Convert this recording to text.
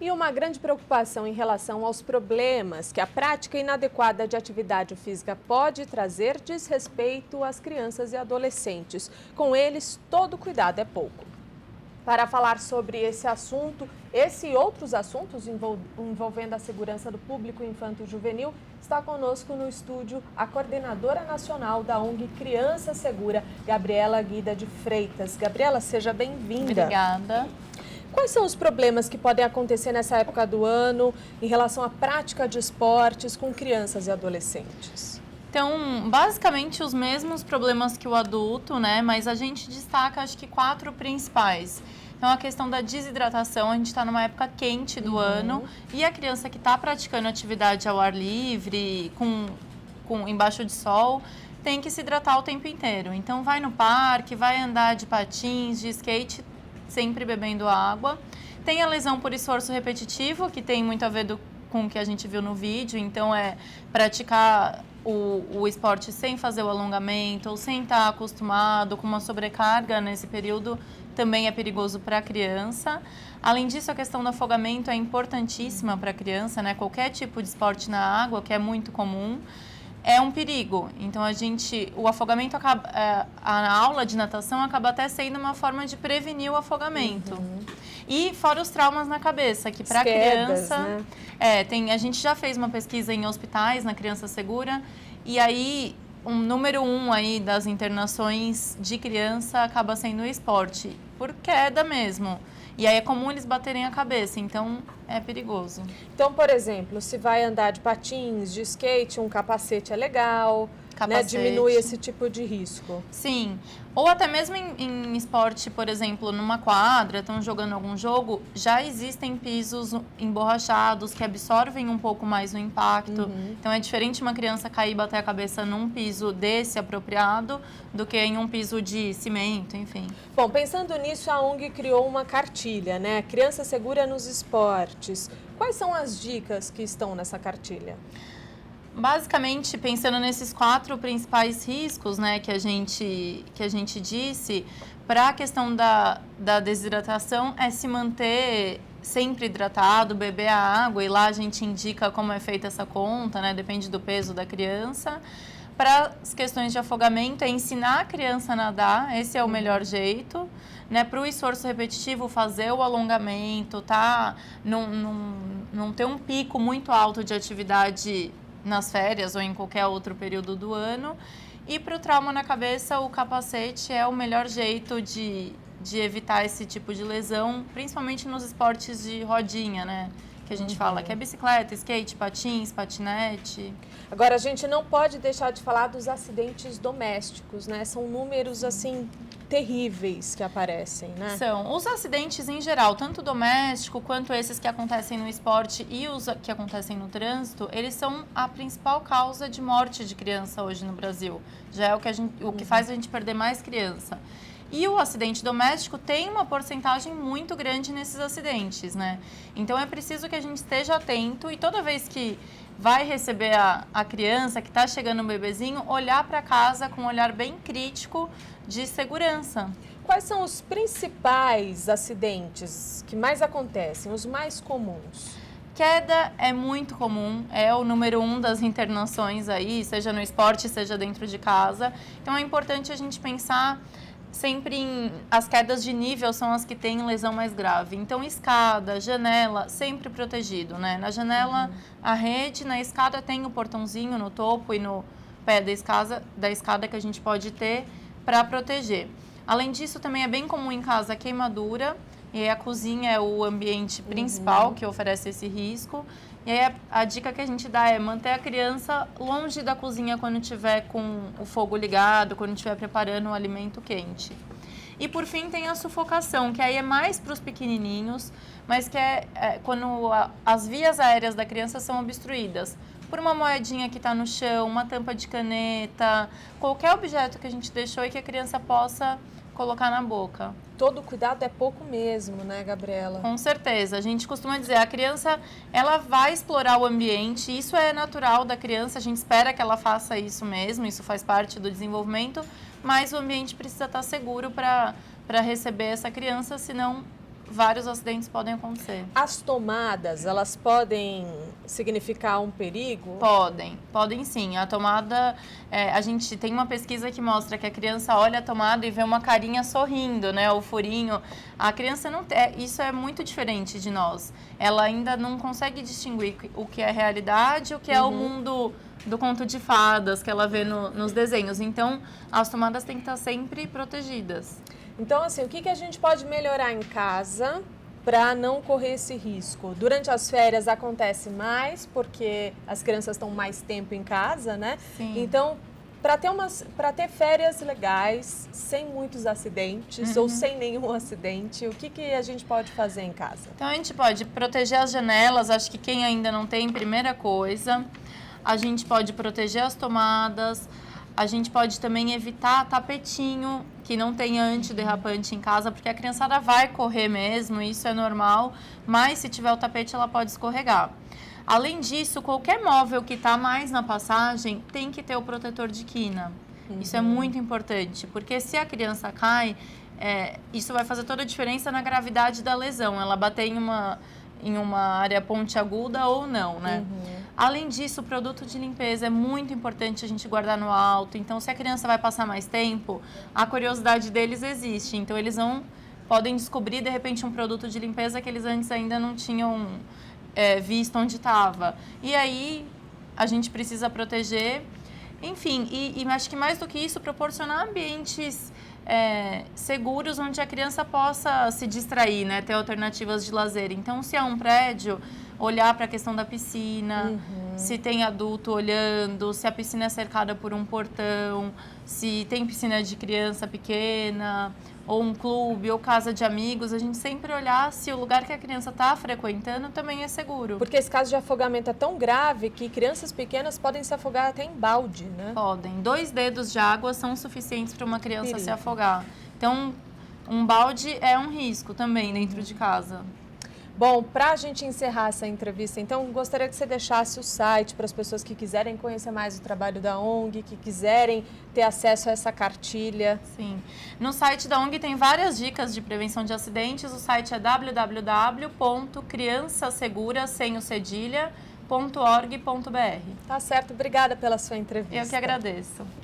E uma grande preocupação em relação aos problemas que a prática inadequada de atividade física pode trazer diz respeito às crianças e adolescentes. Com eles, todo cuidado é pouco. Para falar sobre esse assunto, esse e outros assuntos envolvendo a segurança do público infanto-juvenil, está conosco no estúdio a coordenadora nacional da ONG Criança Segura, Gabriela Guida de Freitas. Gabriela, seja bem-vinda. Obrigada. Quais são os problemas que podem acontecer nessa época do ano em relação à prática de esportes com crianças e adolescentes? Então, basicamente os mesmos problemas que o adulto, né? Mas a gente destaca, acho que 4 principais. Então, a questão da desidratação, a gente está numa época quente do ano e a criança que está praticando atividade ao ar livre, embaixo de sol, tem que se hidratar o tempo inteiro. Então, vai no parque, vai andar de patins, de skate, sempre bebendo água. Tem a lesão por esforço repetitivo, que tem muito a ver com o que a gente viu no vídeo. Então, é praticar o esporte sem fazer o alongamento ou sem estar acostumado com uma sobrecarga nesse período também é perigoso para a criança. Além disso, a questão do afogamento é importantíssima para a criança, né? Qualquer tipo de esporte na água, que é muito comum, é um perigo. Então, o afogamento a aula de natação acaba até sendo uma forma de prevenir o afogamento. E fora os traumas na cabeça, que para a criança... Né? A gente já fez uma pesquisa em hospitais, na Criança Segura, e aí número 1 aí das internações de criança acaba sendo o esporte, por queda mesmo. E aí é comum eles baterem a cabeça, então é perigoso. Então, por exemplo, se vai andar de patins, de skate, um capacete é legal, né? Diminui esse tipo de risco. Sim, ou até mesmo em esporte, por exemplo, numa quadra, estão jogando algum jogo, já existem pisos emborrachados que absorvem um pouco mais o impacto. Então é diferente uma criança cair e bater a cabeça num piso desse apropriado do que em um piso de cimento, enfim. Bom, pensando nisso, a ONG criou uma cartilha, né? Criança Segura nos Esportes. Quais são as dicas que estão nessa cartilha? Basicamente, pensando nesses 4 principais riscos, né, que a gente disse, para a questão da desidratação é se manter sempre hidratado, beber a água, e lá a gente indica como é feita essa conta, né, depende do peso da criança. Para as questões de afogamento, é ensinar a criança a nadar, esse é o melhor jeito. Né, para o esforço repetitivo, fazer o alongamento, não ter um pico muito alto de atividade nas férias ou em qualquer outro período do ano. E para o trauma na cabeça, o capacete é o melhor jeito de evitar esse tipo de lesão, principalmente nos esportes de rodinha, né? Que a gente fala que é bicicleta, skate, patins, patinete. Agora, a gente não pode deixar de falar dos acidentes domésticos, né? São números, assim, terríveis que aparecem, né? São. Os acidentes em geral, tanto doméstico quanto esses que acontecem no esporte e os que acontecem no trânsito, eles são a principal causa de morte de criança hoje no Brasil. Já é o que faz a gente perder mais criança. E o acidente doméstico tem uma porcentagem muito grande nesses acidentes, né? Então é preciso que a gente esteja atento e toda vez que vai receber a criança, que está chegando um bebezinho, olhar para casa com um olhar bem crítico de segurança. Quais são os principais acidentes que mais acontecem, os mais comuns? Queda é muito comum, é o número 1 das internações aí, seja no esporte, seja dentro de casa. Então é importante a gente pensar sempre as quedas de nível são as que têm lesão mais grave. Então, escada, janela, sempre protegido, né? Na janela, a rede, na escada tem o portãozinho no topo e no pé da escada que a gente pode ter para proteger. Além disso, também é bem comum em casa a queimadura, e aí a cozinha é o ambiente principal que oferece esse risco. E aí a dica que a gente dá é manter a criança longe da cozinha quando estiver com o fogo ligado, quando estiver preparando um alimento quente. E por fim tem a sufocação, que aí é mais para os pequenininhos, mas que é quando as vias aéreas da criança são obstruídas por uma moedinha que está no chão, uma tampa de caneta, qualquer objeto que a gente deixou e que a criança possa colocar na boca. Todo cuidado é pouco mesmo, né, Gabriela? Com certeza. A gente costuma dizer, a criança, ela vai explorar o ambiente, isso é natural da criança, a gente espera que ela faça isso mesmo, isso faz parte do desenvolvimento, mas o ambiente precisa estar seguro para receber essa criança, senão vários acidentes podem acontecer. As tomadas, elas podem significar um perigo? Podem sim. A tomada, a gente tem uma pesquisa que mostra que a criança olha a tomada e vê uma carinha sorrindo, né? O furinho. A criança não isso é muito diferente de nós. Ela ainda não consegue distinguir o que é realidade e o que é o mundo do conto de fadas que ela vê nos desenhos. Então, as tomadas têm que estar sempre protegidas. Então, assim, o que a gente pode melhorar em casa para não correr esse risco? Durante as férias acontece mais, porque as crianças estão mais tempo em casa, né? Sim. Então, para ter férias legais, sem muitos acidentes ou sem nenhum acidente, o que a gente pode fazer em casa? Então, a gente pode proteger as janelas, acho que quem ainda não tem, primeira coisa. A gente pode proteger as tomadas. A gente pode também evitar tapetinho, que não tem antiderrapante em casa, porque a criançada vai correr mesmo, isso é normal, mas se tiver o tapete ela pode escorregar. Além disso, qualquer móvel que está mais na passagem tem que ter o protetor de quina. Isso é muito importante, porque se a criança cai, isso vai fazer toda a diferença na gravidade da lesão, ela bater em uma área pontiaguda ou não, né? Além disso, o produto de limpeza é muito importante a gente guardar no alto. Então, se a criança vai passar mais tempo, a curiosidade deles existe. Então, eles podem descobrir, de repente, um produto de limpeza que eles antes ainda não tinham visto onde estava. E aí, a gente precisa proteger. Enfim, e acho que mais do que isso, proporcionar ambientes seguros onde a criança possa se distrair, né? Ter alternativas de lazer. Então, se é um prédio, olhar para a questão da piscina, se tem adulto olhando, se a piscina é cercada por um portão, se tem piscina de criança pequena, ou um clube, ou casa de amigos, a gente sempre olhar se o lugar que a criança está frequentando também é seguro. Porque esse caso de afogamento é tão grave que crianças pequenas podem se afogar até em balde, né? Podem. 2 dedos de água são suficientes para uma criança se afogar. Então, um balde é um risco também dentro de casa. Bom, para a gente encerrar essa entrevista, então, gostaria que você deixasse o site para as pessoas que quiserem conhecer mais o trabalho da ONG, que quiserem ter acesso a essa cartilha. Sim. No site da ONG tem várias dicas de prevenção de acidentes. O site é www.criançasegura.org.br. Tá certo, obrigada pela sua entrevista. Eu que agradeço.